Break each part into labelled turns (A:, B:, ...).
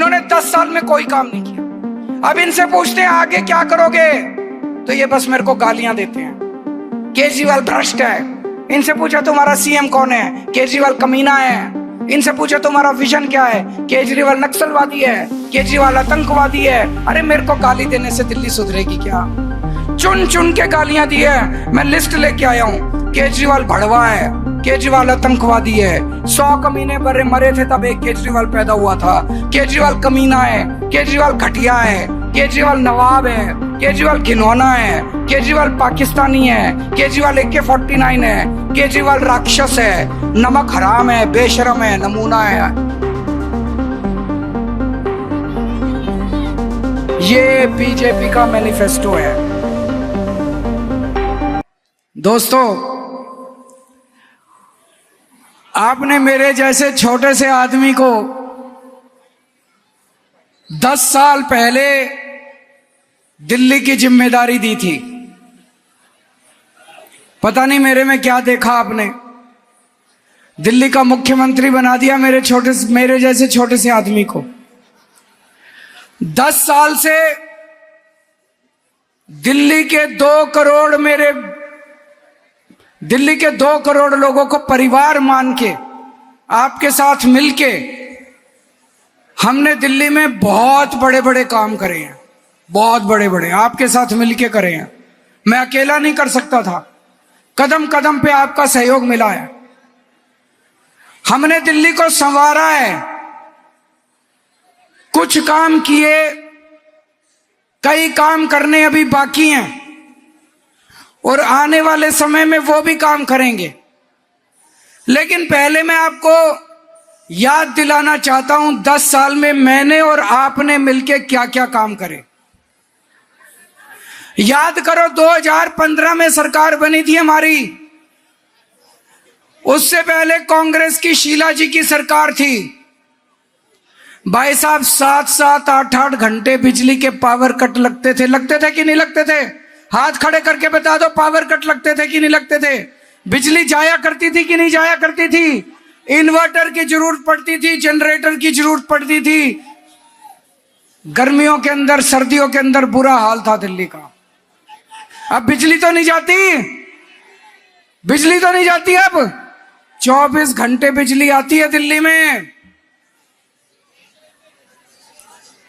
A: इन्होंने 10 साल में कोई काम नहीं किया। अब इनसे पूछते हैं आगे क्या करोगे, तो ये बस मेरे को गालियां देते हैं, केजरीवाल भ्रष्ट है। इनसे पूछा तुम्हारा सीएम कौन है, केजरीवाल कमीना है। इनसे पूछा तुम्हारा विजन क्या है, केजरीवाल नक्सलवादी है, केजरीवाल आतंकवादी है। अरे मेरे को गाली देने से दिल्ली सुधरेगी क्या? चुन चुन के गालियां दी है, मैं लिस्ट लेके आया हूं। केजरीवाल भड़वा है, केजरीवाल आतंकवादी है, 100 कमीने मरे थे तब एक केजरीवाल पैदा हुआ था। केजरीवाल कमीना है, केजरीवाल घटिया है, केजरीवाल नवाब है, केजरीवाल घिनौना है, केजरीवाल पाकिस्तानी है, केजरीवाल AK-49 है, केजरीवाल राक्षस है, नमक हराम है, बेशरम है, नमूना है। ये बीजेपी का मैनिफेस्टो है। दोस्तों, आपने मेरे जैसे छोटे से आदमी को 10 साल पहले दिल्ली की जिम्मेदारी दी थी। पता नहीं मेरे में क्या देखा आपने, दिल्ली का मुख्यमंत्री बना दिया मेरे जैसे छोटे से आदमी को। 10 साल से दिल्ली के 2 करोड़ लोगों को परिवार मान के, आपके साथ मिलके हमने दिल्ली में बहुत बड़े बड़े काम करे हैं, बहुत बड़े बड़े आपके साथ मिलके करे हैं। मैं अकेला नहीं कर सकता था, कदम कदम पे आपका सहयोग मिला है। हमने दिल्ली को संवारा है, कुछ काम किए, कई काम करने अभी बाकी हैं और आने वाले समय में वो भी काम करेंगे। लेकिन पहले मैं आपको याद दिलाना चाहता हूं 10 साल में मैंने और आपने मिलके क्या क्या काम करे। याद करो 2015 में सरकार बनी थी हमारी, उससे पहले कांग्रेस की शीला जी की सरकार थी। भाई साहब 7-7, 8-8 घंटे बिजली के पावर कट लगते थे कि नहीं लगते थे? हाथ खड़े करके बता दो, पावर कट लगते थे कि नहीं लगते थे? बिजली जाया करती थी कि नहीं जाया करती थी? इन्वर्टर की जरूरत पड़ती थी, जनरेटर की जरूरत पड़ती थी। गर्मियों के अंदर, सर्दियों के अंदर बुरा हाल था दिल्ली का। अब बिजली तो नहीं जाती, बिजली तो नहीं जाती। अब 24 घंटे बिजली आती है दिल्ली में,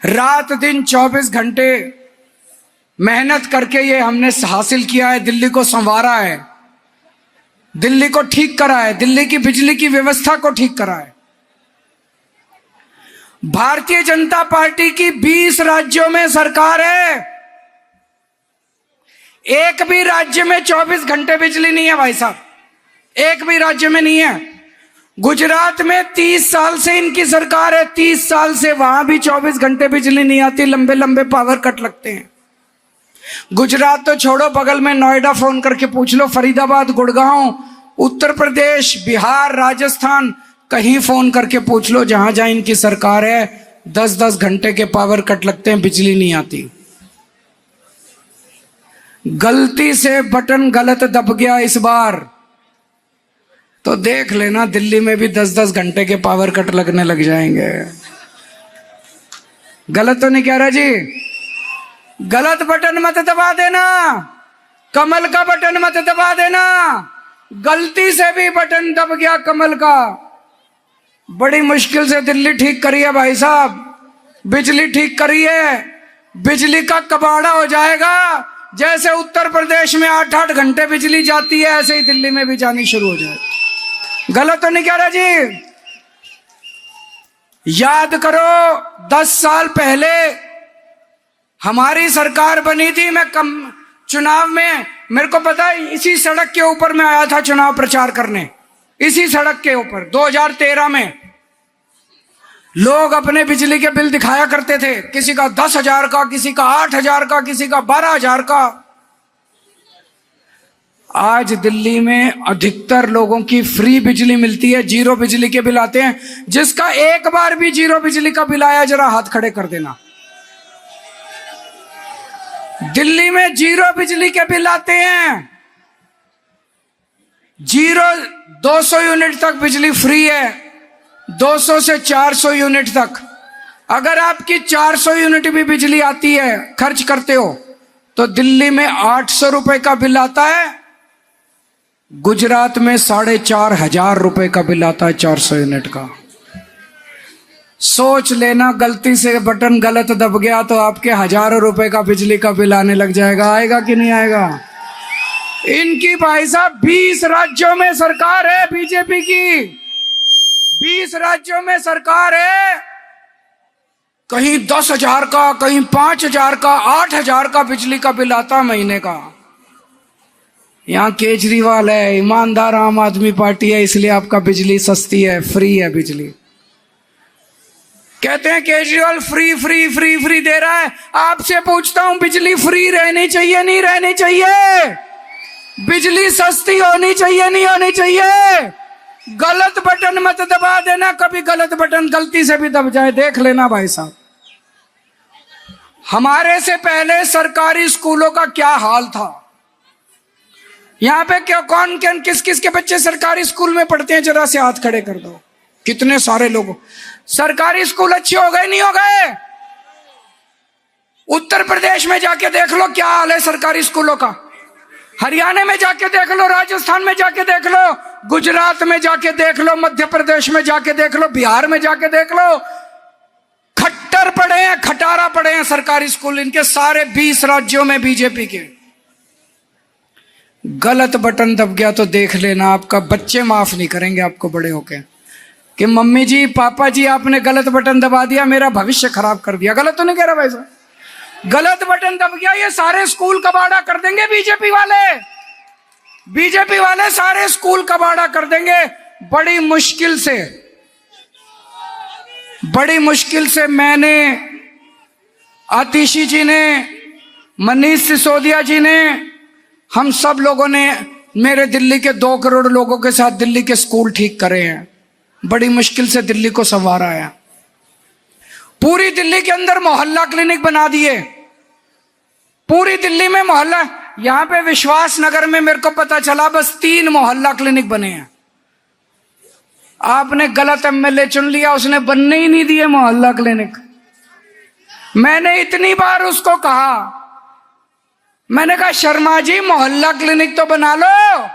A: रात दिन 24 घंटे मेहनत करके ये हमने हासिल किया है, दिल्ली को संवारा है, दिल्ली को ठीक करा है, दिल्ली की बिजली की व्यवस्था को ठीक करा है। भारतीय जनता पार्टी की 20 राज्यों में सरकार है, एक भी राज्य में 24 घंटे बिजली नहीं है भाई साहब, एक भी राज्य में नहीं है। गुजरात में 30 साल से इनकी सरकार है, 30 साल से वहां भी 24 घंटे बिजली नहीं आती, लंबे लंबे पावर कट लगते हैं। गुजरात तो छोड़ो, बगल में नोएडा फोन करके पूछ लो, फरीदाबाद, गुड़गांव, उत्तर प्रदेश, बिहार, राजस्थान, कहीं फोन करके पूछ लो, जहां जहां इनकी सरकार है 10-10 घंटे के पावर कट लगते हैं, बिजली नहीं आती। गलती से बटन गलत दब गया इस बार तो देख लेना, दिल्ली में भी 10-10 घंटे के पावर कट लगने लग जाएंगे। गलत तो नहीं कह रहा जी? गलत बटन मत दबा देना, कमल का बटन मत दबा देना। गलती से भी बटन दब गया कमल का, बड़ी मुश्किल से दिल्ली ठीक करी है भाई साहब, बिजली ठीक करी है। बिजली का कबाड़ा हो जाएगा, जैसे उत्तर प्रदेश में 8-8 घंटे बिजली जाती है, ऐसे ही दिल्ली में भी जानी शुरू हो जाए। गलत तो नहीं कह रहा जी? याद करो 10 साल पहले हमारी सरकार बनी थी, मैं चुनाव में, मेरे को पता है, इसी सड़क के ऊपर मैं आया था चुनाव प्रचार करने, इसी सड़क के ऊपर 2013 में। लोग अपने बिजली के बिल दिखाया करते थे, किसी का 10,000 का, किसी का 8,000 का, किसी का 12,000 का। आज दिल्ली में अधिकतर लोगों की फ्री बिजली मिलती है, जीरो बिजली के बिल आते हैं। जिसका एक बार भी जीरो बिजली का बिल आया, जरा हाथ खड़े कर देना। दिल्ली में जीरो बिजली के बिल आते हैं, 200 यूनिट तक बिजली फ्री है, 200 से 400 यूनिट तक। अगर आपकी 400 यूनिट भी बिजली आती है, खर्च करते हो, तो दिल्ली में 800 रुपए का बिल आता है, गुजरात में 4,500 रुपए का बिल आता है 400 यूनिट का। सोच लेना, गलती से बटन गलत दब गया तो आपके हजारों रुपए का बिजली का बिल आने लग जाएगा। आएगा कि नहीं आएगा? इनकी भाई साहब 20 राज्यों में सरकार है बीजेपी की, 20 राज्यों में सरकार है। कहीं 10,000 का, कहीं 5,000 का, 8,000 का बिजली का बिल आता महीने का। यहां केजरीवाल है, ईमानदार आम आदमी पार्टी है, इसलिए आपका बिजली सस्ती है, फ्री है बिजली। कहते हैं Kejriwal free free free free दे रहा है। आपसे पूछता हूं, बिजली फ्री रहनी चाहिए नहीं रहनी चाहिए? बिजली सस्ती होनी चाहिए नहीं होनी चाहिए? गलत बटन मत दबा देना, कभी गलत बटन गलती से भी दब जाए, देख लेना भाई साहब। हमारे से पहले सरकारी स्कूलों का क्या हाल था। यहां पे क्या कौन किस किस के बच्चे सरकारी स्कूल में पढ़ते हैं? जरा से हाथ खड़े कर दो। कितने सारे लोग। सरकारी स्कूल अच्छे हो गए नहीं हो गए? उत्तर प्रदेश में जाके देख लो क्या हाल है सरकारी स्कूलों का, हरियाणा में जाके देख लो, राजस्थान में जाके देख लो, गुजरात में जाके देख लो, मध्य प्रदेश में जाके देख लो, बिहार में जाके देख लो। खट्टर पड़े हैं, खटारा पड़े हैं सरकारी स्कूल इनके, सारे 20 राज्यों में बीजेपी के। गलत बटन दब गया तो देख लेना, आपका बच्चे माफ नहीं करेंगे आपको बड़े होके कि मम्मी जी पापा जी आपने गलत बटन दबा दिया, मेरा भविष्य खराब कर दिया। गलत तो नहीं कह रहा भाई साहब? गलत बटन दब गया, ये सारे स्कूल कबाड़ा कर देंगे बीजेपी वाले। बीजेपी वाले सारे स्कूल कबाड़ा कर देंगे। बड़ी मुश्किल से मैंने, आतिशी जी ने, मनीष सिसोदिया जी ने, हम सब लोगों ने मेरे दिल्ली के 2 करोड़ लोगों के साथ दिल्ली के स्कूल ठीक करे हैं। बड़ी मुश्किल से दिल्ली को संवारा है। पूरी दिल्ली के अंदर मोहल्ला क्लिनिक बना दिए, पूरी दिल्ली में मोहल्ला। यहां पे विश्वास नगर में मेरे को पता चला बस 3 मोहल्ला क्लिनिक बने हैं। आपने गलत एमएलए चुन लिया, उसने बनने ही नहीं दिए मोहल्ला क्लिनिक। मैंने इतनी बार उसको कहा, मैंने कहा शर्मा जी मोहल्ला क्लिनिक तो बना लो,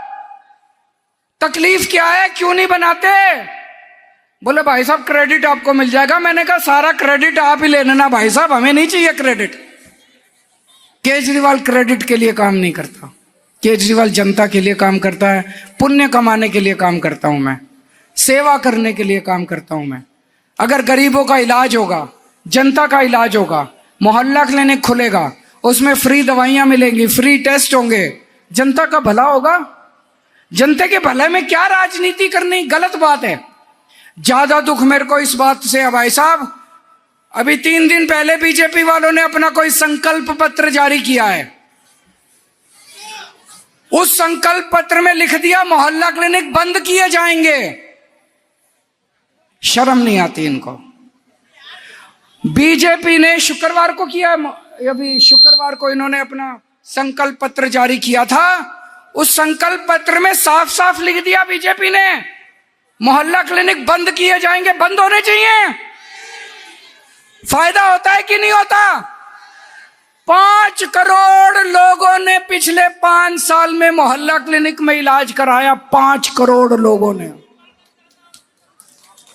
A: तकलीफ क्या है, क्यों नहीं बनाते? बोले भाई साहब क्रेडिट आपको मिल जाएगा। मैंने कहा सारा क्रेडिट आप ही ले लेना भाई साहब, हमें नहीं चाहिए क्रेडिट। केजरीवाल क्रेडिट के लिए काम नहीं करता, केजरीवाल जनता के लिए काम करता है, पुण्य कमाने के लिए काम करता हूं मैं, सेवा करने के लिए काम करता हूं मैं। अगर गरीबों का इलाज होगा, जनता का इलाज होगा, मोहल्ला क्लिनिक खुलेगा, उसमें फ्री दवाइयां मिलेंगी, फ्री टेस्ट होंगे, जनता का भला होगा। जनता के भले में क्या राजनीति करनी, गलत बात है। ज्यादा दुख मेरे को इस बात से है भाई साहब, अभी 3 दिन पहले बीजेपी वालों ने अपना कोई संकल्प पत्र जारी किया है। उस संकल्प पत्र में लिख दिया मोहल्ला क्लिनिक बंद किए जाएंगे। शर्म नहीं आती इनको। बीजेपी ने शुक्रवार को किया, अभी शुक्रवार को इन्होंने अपना संकल्प पत्र जारी किया था। उस संकल्प पत्र में साफ साफ लिख दिया बीजेपी ने मोहल्ला क्लिनिक बंद किए जाएंगे। बंद होने चाहिए। फायदा होता है कि नहीं होता? 5 करोड़ लोगों ने पिछले 5 साल में मोहल्ला क्लिनिक में इलाज कराया। 5 करोड़ लोगों ने।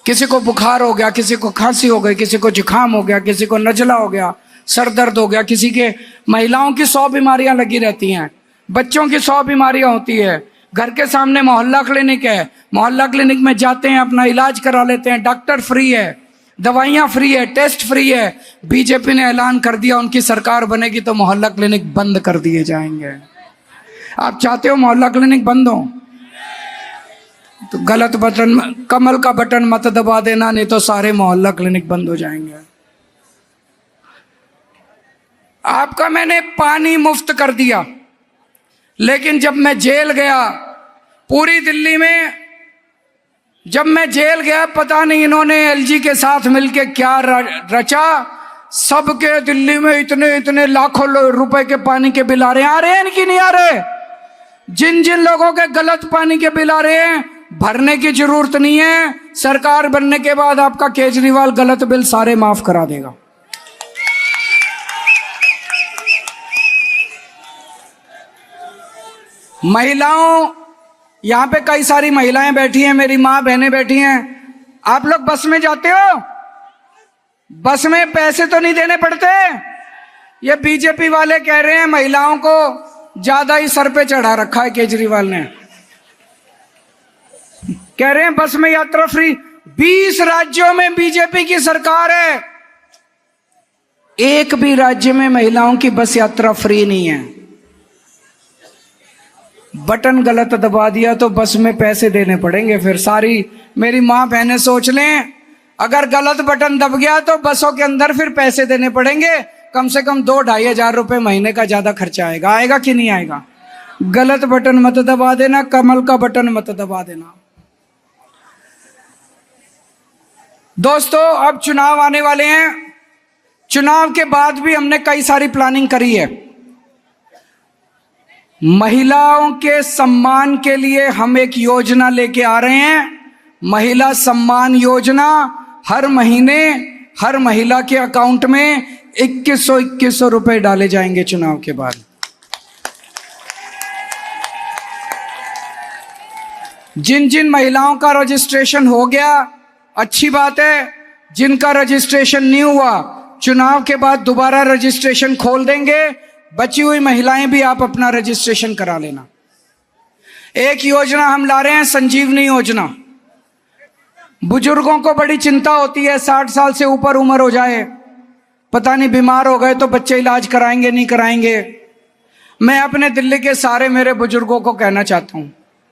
A: किसी को बुखार हो गया, किसी को खांसी हो गई, किसी को जुकाम हो गया, किसी को नजला हो गया, सर दर्द हो गया, किसी के, महिलाओं की 100 बीमारियां लगी रहती हैं, बच्चों की 100 बीमारियां होती है। घर के सामने मोहल्ला क्लिनिक है, मोहल्ला क्लिनिक में जाते हैं, अपना इलाज करा लेते हैं। डॉक्टर फ्री है, दवाइयां फ्री है, टेस्ट फ्री है। बीजेपी ने ऐलान कर दिया उनकी सरकार बनेगी तो मोहल्ला क्लिनिक बंद कर दिए जाएंगे। आप चाहते हो मोहल्ला क्लिनिक बंद हो तो गलत बटन, कमल का बटन मत दबा देना, नहीं तो सारे मोहल्ला क्लिनिक बंद हो जाएंगे। आपका मैंने पानी मुफ्त कर दिया, लेकिन जब मैं जेल गया पूरी दिल्ली में, जब मैं जेल गया पता नहीं इन्होंने एलजी के साथ मिलके क्या रचा। सबके दिल्ली में इतने इतने लाखों रुपए के पानी के बिल आ रहे हैं कि नहीं आ रहे? जिन जिन लोगों के गलत पानी के बिल आ रहे हैं भरने की जरूरत नहीं है। सरकार बनने के बाद आपका केजरीवाल गलत बिल सारे माफ करा देगा। महिलाओं, यहां पे कई सारी महिलाएं बैठी हैं, मेरी मां बहनें बैठी हैं। आप लोग बस में जाते हो, बस में पैसे तो नहीं देने पड़ते। ये बीजेपी वाले कह रहे हैं महिलाओं को ज्यादा ही सर पे चढ़ा रखा है केजरीवाल ने। कह रहे हैं बस में यात्रा फ्री। 20 राज्यों में बीजेपी की सरकार है, एक भी राज्य में महिलाओं की बस यात्रा फ्री नहीं है। बटन गलत दबा दिया तो बस में पैसे देने पड़ेंगे। फिर सारी मेरी मां बहनें सोच लें, अगर गलत बटन दब गया तो बसों के अंदर फिर पैसे देने पड़ेंगे। कम से कम 2-2.5 हजार रुपए महीने का ज्यादा खर्चा आएगा। आएगा कि नहीं आएगा? गलत बटन मत दबा देना, कमल का बटन मत दबा देना। दोस्तों, अब चुनाव आने वाले हैं। चुनाव के बाद भी हमने कई सारी प्लानिंग करी है। महिलाओं के सम्मान के लिए हम एक योजना लेके आ रहे हैं, महिला सम्मान योजना। हर महीने हर महिला के अकाउंट में 2100 रुपए डाले जाएंगे चुनाव के बाद। जिन जिन महिलाओं का रजिस्ट्रेशन हो गया अच्छी बात है, जिनका रजिस्ट्रेशन नहीं हुआ चुनाव के बाद दोबारा रजिस्ट्रेशन खोल देंगे। बची हुई महिलाएं भी आप अपना रजिस्ट्रेशन करा लेना। एक योजना हम ला रहे हैं, संजीवनी योजना। बुजुर्गों को बड़ी चिंता होती है, 60 साल से ऊपर उम्र हो जाए, पता नहीं बीमार हो गए तो बच्चे इलाज कराएंगे नहीं कराएंगे। मैं अपने दिल्ली के सारे मेरे बुजुर्गों को कहना चाहता हूं,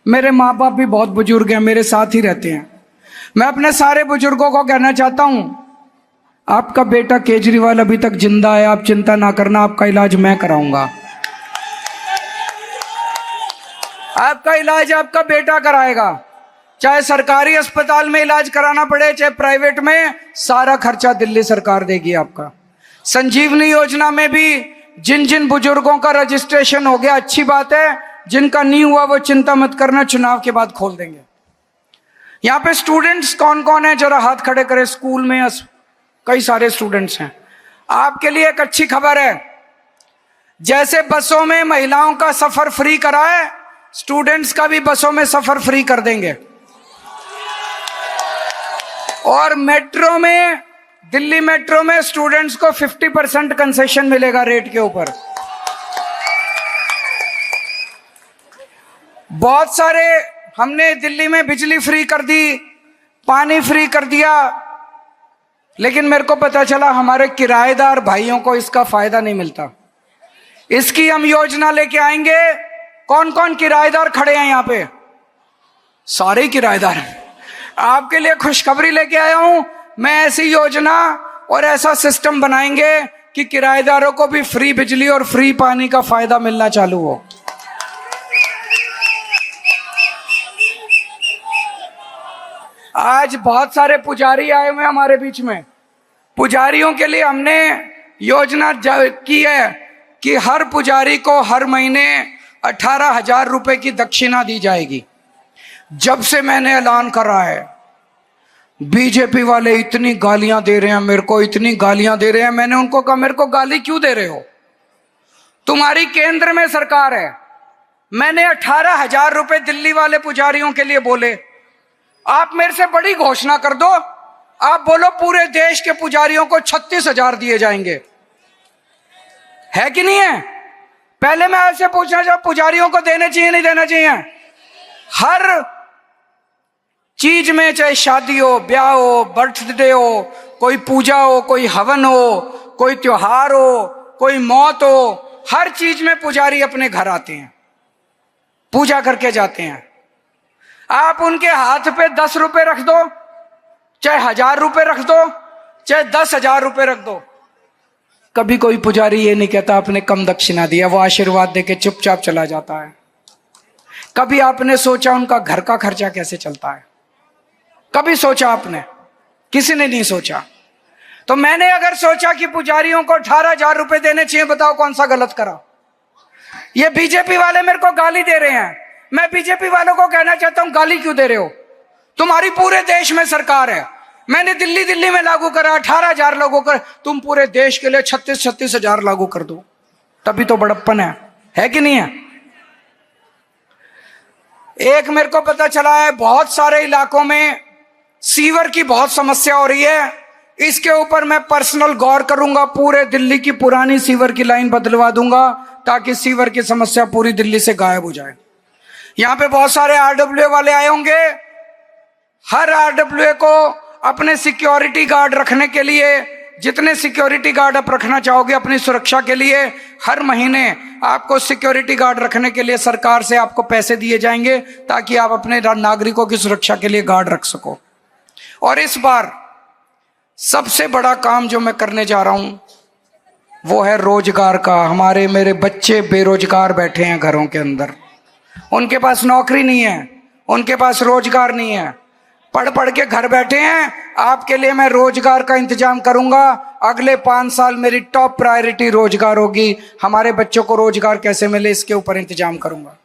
A: मेरे माँ बाप भी बहुत बुजुर्ग हैं, मेरे साथ ही रहते हैं। मैं अपने सारे बुजुर्गों को कहना चाहता हूं, आपका बेटा केजरीवाल अभी तक जिंदा है, आप चिंता ना करना, आपका इलाज मैं कराऊंगा। आपका इलाज आपका बेटा कराएगा। चाहे सरकारी अस्पताल में इलाज कराना पड़े, चाहे प्राइवेट में, सारा खर्चा दिल्ली सरकार देगी आपका। संजीवनी योजना में भी जिन जिन बुजुर्गों का रजिस्ट्रेशन हो गया अच्छी बात है, जिनका नहीं हुआ वो चिंता मत करना, चुनाव के बाद खोल देंगे। यहां पे स्टूडेंट्स कौन कौन है, जरा हाथ खड़े करें। स्कूल में कई सारे स्टूडेंट्स हैं। आपके लिए एक अच्छी खबर है, जैसे बसों में महिलाओं का सफर फ्री करा है, स्टूडेंट्स का भी बसों में सफर फ्री कर देंगे। और मेट्रो में, दिल्ली मेट्रो में स्टूडेंट्स को 50% कंसेशन मिलेगा रेट के ऊपर। बहुत सारे हमने दिल्ली में बिजली फ्री कर दी, पानी फ्री कर दिया, लेकिन मेरे को पता चला हमारे किराएदार भाइयों को इसका फायदा नहीं मिलता। इसकी हम योजना लेके आएंगे। कौन कौन किराएदार खड़े हैं यहाँ पे? सारे किराएदार। आपके लिए खुशखबरी लेके आया हूं, मैं ऐसी योजना और ऐसा सिस्टम बनाएंगे कि किराएदारों को भी फ्री बिजली और फ्री पानी का फायदा मिलना चालू हो। आज बहुत सारे पुजारी आए हुए हमारे बीच में। पुजारियों के लिए हमने योजना की है कि हर पुजारी को हर महीने 18,000 रुपए की दक्षिणा दी जाएगी। जब से मैंने ऐलान करा है, बीजेपी वाले इतनी गालियां दे रहे हैं मेरे को, इतनी गालियां दे रहे हैं। मैंने उनको कहा, मेरे को गाली क्यों दे रहे हो? तुम्हारी केंद्र में सरकार है। मैंने 18,000 रुपए दिल्ली वाले पुजारियों के लिए बोले। आप मेरे से बड़ी घोषणा कर दो, आप बोलो पूरे देश के पुजारियों को 36,000 दिए जाएंगे, है कि नहीं है? पहले मैं आपसे पूछना चाहूं, पुजारियों को देने चाहिए नहीं देना चाहिए? हर चीज में, चाहे शादी हो, ब्याह हो, बर्थडे हो, कोई पूजा हो, कोई हवन हो, कोई त्योहार हो, कोई मौत हो, हर चीज में पुजारी अपने घर आते हैं, पूजा करके जाते हैं। आप उनके हाथ पे 10 रुपए रख दो, चाहे 1000 रुपए रख दो, चाहे 10,000 रुपए रख दो, कभी कोई पुजारी ये नहीं कहता आपने कम दक्षिणा दिया। वो आशीर्वाद देके चुपचाप चला जाता है। कभी आपने सोचा उनका घर का खर्चा कैसे चलता है? कभी सोचा आपने? किसी ने नहीं सोचा। तो मैंने अगर सोचा कि पुजारियों को 18,000 रुपए देने चाहिए, बताओ कौन सा गलत करा? ये बीजेपी वाले मेरे को गाली दे रहे हैं। मैं बीजेपी वालों को कहना चाहता हूं, गाली क्यों दे रहे हो? तुम्हारी पूरे देश में सरकार है। मैंने दिल्ली में लागू करा 18,000 लोगों को, तुम पूरे देश के लिए 36,000 लागू कर दो, तभी तो बड़प्पन है कि नहीं है? एक मेरे को पता चला है, बहुत सारे इलाकों में सीवर की बहुत समस्या हो रही है। इसके ऊपर मैं पर्सनल गौर करूंगा, पूरे दिल्ली की पुरानी सीवर की लाइन बदलवा दूंगा ताकि सीवर की समस्या पूरी दिल्ली से गायब हो जाए। यहां पे बहुत सारे आरडब्ल्यूए वाले आए होंगे। हर आरडब्ल्यूए को अपने सिक्योरिटी गार्ड रखने के लिए, जितने सिक्योरिटी गार्ड आप रखना चाहोगे अपनी सुरक्षा के लिए, हर महीने आपको सिक्योरिटी गार्ड रखने के लिए सरकार से आपको पैसे दिए जाएंगे ताकि आप अपने नागरिकों की सुरक्षा के लिए गार्ड रख सको। और इस बार सबसे बड़ा काम जो मैं करने जा रहा हूं वो है रोजगार का। हमारे मेरे बच्चे बेरोजगार बैठे हैं घरों के अंदर, उनके पास नौकरी नहीं है, उनके पास रोजगार नहीं है, पढ़ पढ़ के घर बैठे हैं। आपके लिए मैं रोजगार का इंतजाम करूंगा। अगले 5 साल मेरी टॉप प्रायोरिटी रोजगार होगी। हमारे बच्चों को रोजगार कैसे मिले इसके ऊपर इंतजाम करूंगा।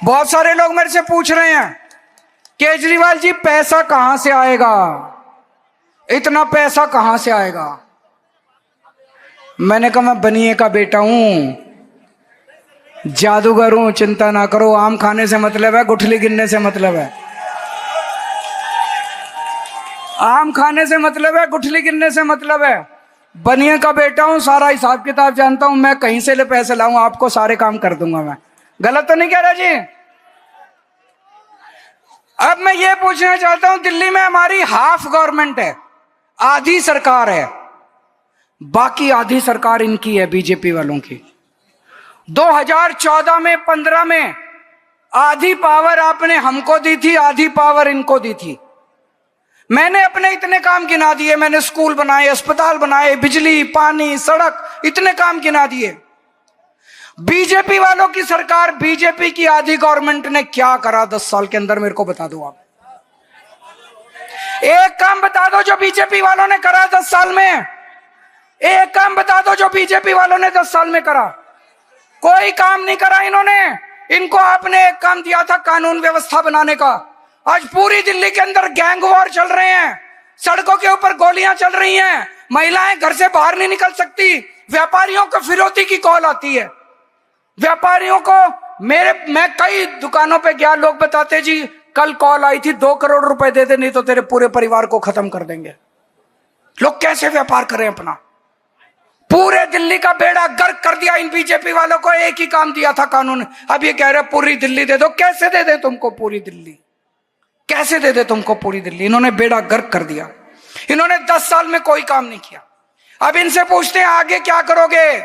A: बहुत सारे लोग मेरे से पूछ रहे हैं, केजरीवाल जी पैसा कहां से आएगा, इतना पैसा कहां से आएगा? मैंने कहा मैं बनिए का बेटा हूं, जादूगर हूं, चिंता ना करो। आम खाने से मतलब है, गुठली गिनने से मतलब है। आम खाने से मतलब है, गुठली गिनने से मतलब है। बनिए का बेटा हूं, सारा हिसाब किताब जानता हूं। मैं कहीं से ले पैसे लाऊं, आपको सारे काम कर दूंगा मैं। गलत तो नहीं कह रहा जी? अब मैं ये पूछना चाहता हूं, दिल्ली में हमारी हाफ गवर्नमेंट है, आधी सरकार है, बाकी आधी सरकार इनकी है, बीजेपी वालों की। 2014 में 15 में आधी पावर आपने हमको दी थी, आधी पावर इनको दी थी। मैंने अपने इतने काम गिना दिए, मैंने स्कूल बनाए, अस्पताल बनाए, बिजली, पानी, सड़क, इतने काम गिना दिए। बीजेपी वालों की सरकार, बीजेपी की आधी गवर्नमेंट ने क्या करा 10 साल के अंदर? मेरे को बता दो आप, एक काम बता दो जो बीजेपी वालों ने करा 10 साल में। एक काम बता दो जो बीजेपी वालों ने 10 साल में करा। कोई काम नहीं करा इन्होंने। इनको आपने एक काम दिया था, कानून व्यवस्था बनाने का। आज पूरी दिल्ली के अंदर गैंग वॉर चल रहे हैं, सड़कों के ऊपर गोलियां चल रही हैं, महिलाएं घर से बाहर नहीं निकल सकती, व्यापारियों को फिरौती की कॉल आती है। व्यापारियों को मैं कई दुकानों पे गया, लोग बताते जी कल कॉल आई थी 2 करोड़ रुपए दे दे नहीं तो तेरे पूरे परिवार को खत्म कर देंगे। लोग कैसे व्यापार करें अपना? पूरे दिल्ली का बेड़ा गर्क कर दिया इन बीजेपी वालों को। एक ही काम दिया था कानून, अब ये कह रहे पूरी दिल्ली दे दो। कैसे दे दे तुमको पूरी दिल्ली? कैसे दे दे तुमको पूरी दिल्ली? इन्होंने बेड़ा गर्क कर दिया। इन्होंने 10 साल में कोई काम नहीं किया। अब इनसे पूछते हैं आगे क्या करोगे,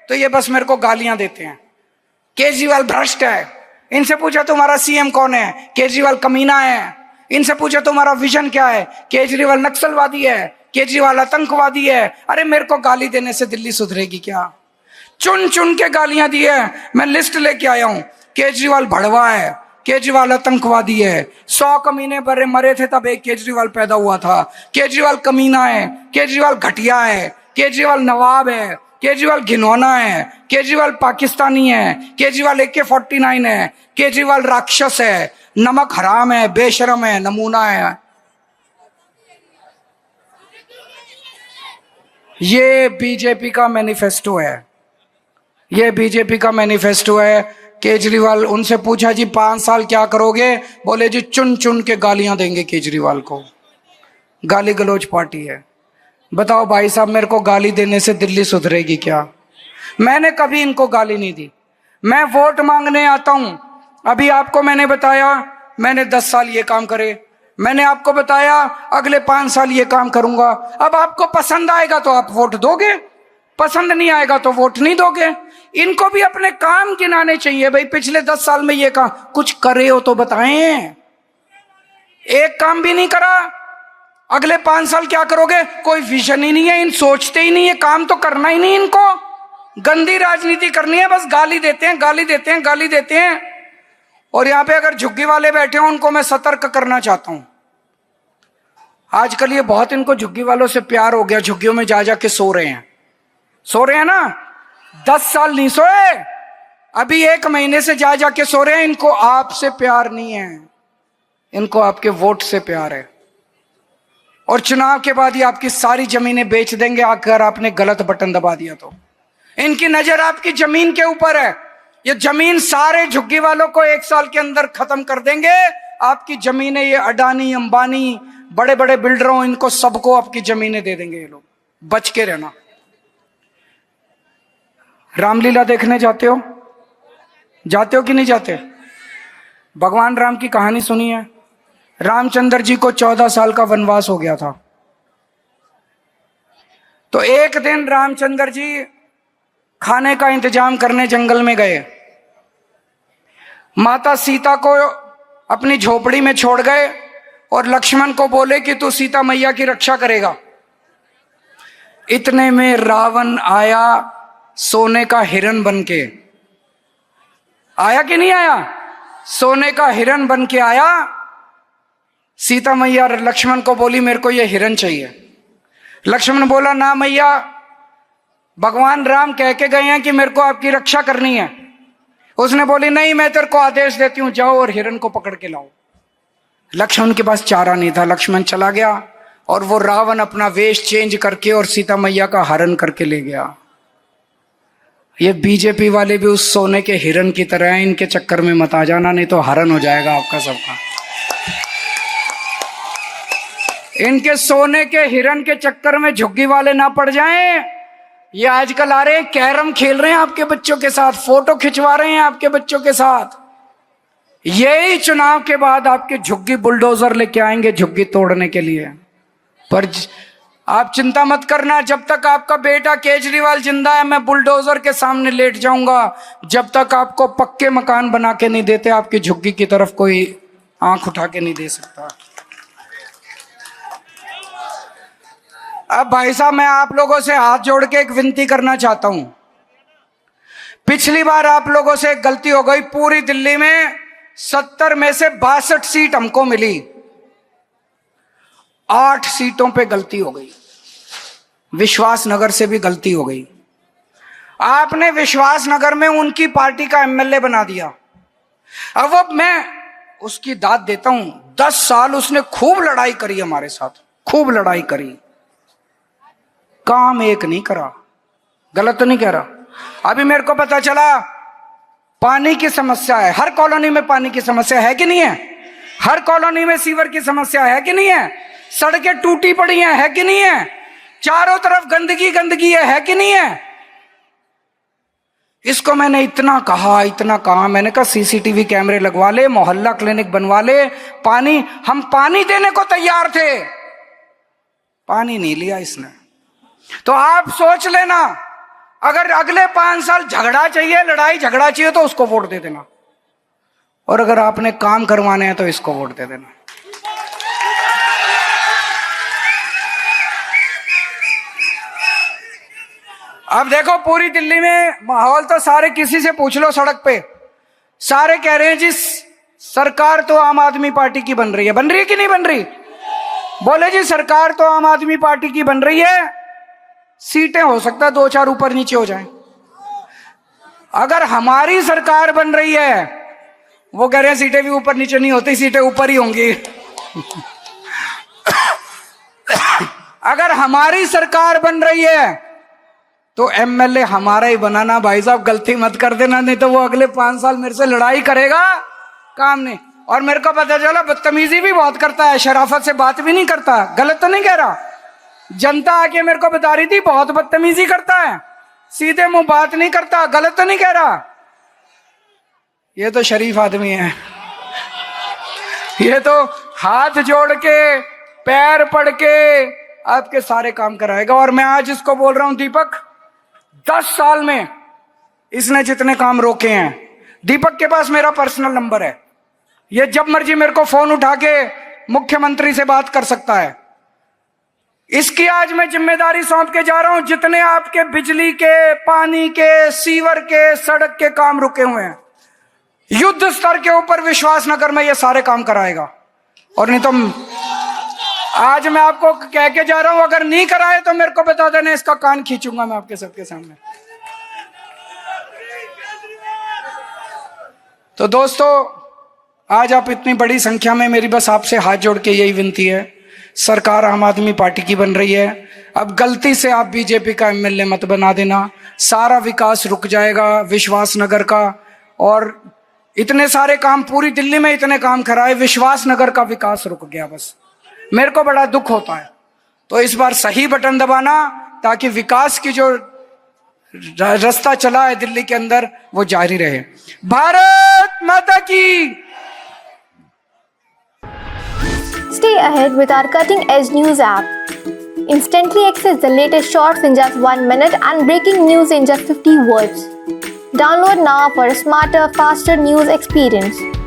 A: तो ये बस मेरे को गालियां देते हैं। केजरीवाल भ्रष्ट है। इनसे पूछा तुम्हारा सीएम कौन है? केजरीवाल कमीना है। इनसे पूछा तुम्हारा विजन क्या है? केजरीवाल नक्सलवादी है, केजरीवाल आतंकवादी है। अरे मेरे को गाली देने से दिल्ली सुधरेगी क्या? चुन चुन के गालियां दी है, मैं लिस्ट लेके आया हूं। केजरीवाल भड़वा है, केजरीवाल आतंकवादी है, 100 कमीने बड़े मरे थे तब एक केजरीवाल पैदा हुआ था। केजरीवाल कमीना है, केजरीवाल घटिया है, केजरीवाल नवाब है, केजरीवाल घिनौना है, केजरीवाल पाकिस्तानी है, केजरीवाल AK-49 है, केजरीवाल राक्षस है, नमक हराम है, बेशरम है, नमूना है। ये बीजेपी का मैनिफेस्टो है, ये बीजेपी का मैनिफेस्टो है। केजरीवाल, उनसे पूछा जी 5 साल क्या करोगे? बोले जी चुन चुन के गालियां देंगे केजरीवाल को। गाली गलौज पार्टी है। बताओ भाई साहब, मेरे को गाली देने से दिल्ली सुधरेगी क्या? मैंने कभी इनको गाली नहीं दी। मैं वोट मांगने आता हूं। अभी आपको मैंने बताया मैंने 10 साल ये काम करे, मैंने आपको बताया अगले 5 साल ये काम करूंगा। अब आपको पसंद आएगा तो आप वोट दोगे, पसंद नहीं आएगा तो वोट नहीं दोगे। इनको भी अपने काम गिनाने चाहिए भाई। पिछले 10 साल में ये काम कुछ करे हो तो बताएं। एक काम भी नहीं करा। अगले 5 साल क्या करोगे? कोई विजन ही नहीं है, इन सोचते ही नहीं है, काम तो करना ही नहीं इनको। गंदी राजनीति करनी है, बस गाली देते हैं, गाली देते हैं, गाली देते हैं। और यहां पे अगर झुग्गी वाले बैठे हो उनको मैं सतर्क करना चाहता हूं। आजकल ये बहुत इनको झुग्गी वालों से प्यार हो गया, झुग्गियों में जा जा के सो रहे हैं, सो रहे हैं ना। 10 साल नहीं सोए, अभी 1 महीने से जा जाके सो रहे हैं। इनको आपसे प्यार नहीं है, इनको आपके वोट से प्यार है। और चुनाव के बाद ये आपकी सारी जमीनें बेच देंगे अगर आपने गलत बटन दबा दिया तो। इनकी नजर आपकी जमीन के ऊपर है। ये जमीन सारे झुग्गी वालों को 1 साल के अंदर खत्म कर देंगे। आपकी जमीनें ये अडानी अंबानी बड़े बड़े बिल्डरों, इनको सबको आपकी जमीनें दे देंगे ये लोग। बच के रहना। रामलीला देखने जाते हो? जाते हो कि नहीं जाते? भगवान राम की कहानी सुनी है? रामचंद्र जी को 14 साल का वनवास हो गया था। तो एक दिन रामचंद्र जी खाने का इंतजाम करने जंगल में गए। माता सीता को अपनी झोपड़ी में छोड़ गए और लक्ष्मण को बोले कि तू सीता मैया की रक्षा करेगा। इतने में रावण आया सोने का हिरण बन के। आया कि नहीं आया? सोने का हिरण बन के आया। सीता मैया लक्ष्मण को बोली मेरे को ये हिरण चाहिए। लक्ष्मण बोला ना मैया, भगवान राम कह के गए हैं कि मेरे को आपकी रक्षा करनी है। उसने बोली नहीं, मैं तेरे को आदेश देती हूं, जाओ और हिरण को पकड़ के लाओ। लक्ष्मण के पास चारा नहीं था। लक्ष्मण चला गया और वो रावण अपना वेश चेंज करके और सीता मैया का हरण करके ले गया। ये बीजेपी वाले भी उस सोने के हिरण की तरह हैं। इनके चक्कर में मत आ जाना, नहीं तो हरण हो जाएगा आपका सबका। इनके सोने के हिरण के चक्कर में झुग्गी वाले ना पड़ जाएं। ये आजकल आ रहे हैं, कैरम खेल रहे हैं आपके बच्चों के साथ, फोटो खिंचवा रहे हैं आपके बच्चों के साथ। यही चुनाव के बाद आपके झुग्गी बुलडोजर लेके आएंगे झुग्गी तोड़ने के लिए। पर आप चिंता मत करना, जब तक आपका बेटा केजरीवाल जिंदा है मैं बुलडोजर के सामने लेट जाऊंगा। जब तक आपको पक्के मकान बना के नहीं देते, आपकी झुग्गी की तरफ कोई आंख उठा के नहीं दे सकता। अब भाई साहब, मैं आप लोगों से हाथ जोड़ के एक विनती करना चाहता हूं। पिछली बार आप लोगों से एक गलती हो गई। पूरी दिल्ली में 70 में से 62 सीट हमको मिली, 8 सीटों पे गलती हो गई। विश्वास नगर से भी गलती हो गई। आपने विश्वास नगर में उनकी पार्टी का एमएलए बना दिया। अब वो मैं उसकी दाद देता हूं। 10 साल उसने खूब लड़ाई करी हमारे साथ, खूब लड़ाई करी, काम एक नहीं करा। गलत तो नहीं कह रहा। अभी मेरे को पता चला पानी की समस्या है, हर कॉलोनी में पानी की समस्या है कि नहीं है? हर कॉलोनी में सीवर की समस्या है कि नहीं है? सड़कें टूटी पड़ी हैं, है कि नहीं है? चारों तरफ गंदगी गंदगी है कि नहीं है? इसको मैंने इतना कहा, मैंने कहा सीसीटीवी कैमरे लगवा ले, मोहल्ला क्लिनिक बनवा ले। पानी, हम पानी देने को तैयार थे, पानी नहीं लिया इसने। तो आप सोच लेना, अगर अगले 5 साल झगड़ा चाहिए, लड़ाई झगड़ा चाहिए तो उसको वोट दे देना, और अगर आपने काम करवाने हैं तो इसको वोट दे देना। अब देखो पूरी दिल्ली में माहौल तो सारे, किसी से पूछ लो सड़क पे, सारे कह रहे हैं जी सरकार तो आम आदमी पार्टी की बन रही है। बन रही है कि नहीं बन रही? बोले जी सरकार तो आम आदमी पार्टी की बन रही है, सीटें हो सकता है 2-4 ऊपर नीचे हो जाएं। अगर हमारी सरकार बन रही है, वो कह रहे हैं सीटें भी ऊपर नीचे नहीं होती, सीटें ऊपर ही होंगी। अगर हमारी सरकार बन रही है तो एमएलए हमारा ही बनाना। भाई साहब गलती मत कर देना, नहीं तो वो अगले 5 साल मेरे से लड़ाई करेगा, काम नहीं। और मेरे को पता चला बदतमीजी भी बहुत करता है, शराफत से बात भी नहीं करता। गलत तो नहीं कह रहा? जनता आके मेरे को बता रही थी बहुत बदतमीजी करता है, सीधे मुंह बात नहीं करता। गलत तो नहीं कह रहा? ये तो शरीफ आदमी है, ये तो हाथ जोड़ के पैर पड़ के आपके सारे काम कराएगा। और मैं आज इसको बोल रहा हूं दीपक, 10 साल में इसने जितने काम रोके हैं, दीपक के पास मेरा पर्सनल नंबर है, ये जब मर्जी मेरे को फोन उठा के मुख्यमंत्री से बात कर सकता है। इसकी आज मैं जिम्मेदारी सौंप के जा रहा हूं। जितने आपके बिजली के, पानी के, सीवर के, सड़क के काम रुके हुए हैं, युद्ध स्तर के ऊपर विश्वास नगर में ये सारे काम कराएगा। और नहीं तो आज मैं आपको कह के जा रहा हूं, अगर नहीं कराए तो मेरे को बता देना, इसका कान खींचूंगा मैं आपके सबके सामने। तो दोस्तों, आज आप इतनी बड़ी संख्या में, मेरी बस आपसे हाथ जोड़ के यही विनती है, सरकार आम आदमी पार्टी की बन रही है, अब गलती से आप बीजेपी का एमएलए मत बना देना, सारा विकास रुक जाएगा विश्वास नगर का। और इतने सारे काम, पूरी दिल्ली में इतने काम कराए, विश्वास नगर का विकास रुक गया। बस मेरे को बड़ा दुख होता है। तो इस बार सही बटन दबाना, ताकि विकास की जो रास्ता चला है दिल्ली के अंदर वो जारी रहे। भारत माता की।
B: Stay ahead with our cutting-edge news app. Instantly access the latest shorts in just 1 minute and breaking news in just 50 words. Download now for a smarter, faster news experience.